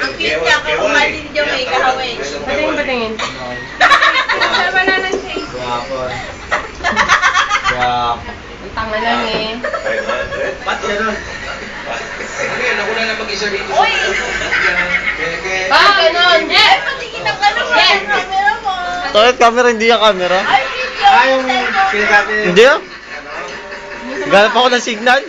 Ang cute niya, kumali ni Joey, kahawin. Patingin, patingin. Sa banana shake. Ang tanga lang eh. Ba't gano'n? Ako na lang mag-isa dito. Uy! Bakit ganon? Eh, patingin ang ano mo, ang camera mo. Bakit camera? Hindi yung camera. Ay, video. Yung pinagkati. Hindi ah. Ganap ako ng signal.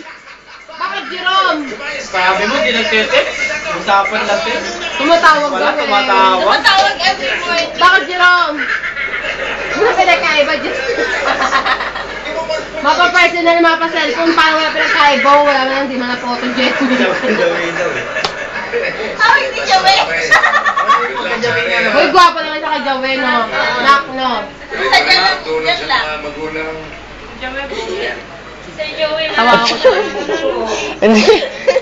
Bakit, Jerome? Sabi mo, di nagtitext. Usapan natin. Tumatawag Wala, ka tumatawag. Tumatawag every morning. Bakit, Jerome? Ano pinagkaiba, Jerome? Mapa-personal, mapa-cellphone, parang wala pinagkaiba. Wala man lang, di man na photo, Jerome. Ah, hindi Joey. Uy, gwapo naman siya kay Joey, no? Nak, no? Basta dyan lang. Si Joey na Tawa ako.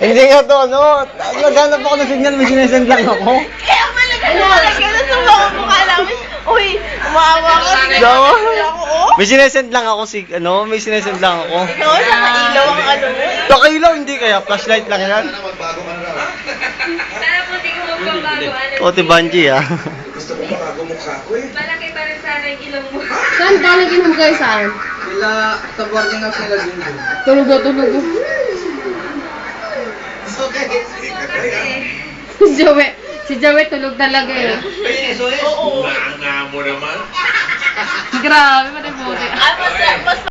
Hindi nga to, ano. Naghanap ako ng signal, may sinesend lang ako. Kaya pala gano'n sa mga mukha namin. Uy, umawa ka. Dawa. Ako, oh. May sinesend lang ako, may sinesend lang ako. Ikaw, nakailaw ang ano mo. Nakailaw, hindi kaya, flashlight lang yan. Sana po di ko magbabago. Ote Banji ah. Gusto ko makago mukha ko eh. Malaki pa rin sana yung ilong mo. Saan ka nag-inom kayo saan? Sila, sa boarding house nila din. Tulog na, tulog na. Si Joey tulog talaga eh. Oo. Nga mo naman. Grabe, pati buti. Ay, mas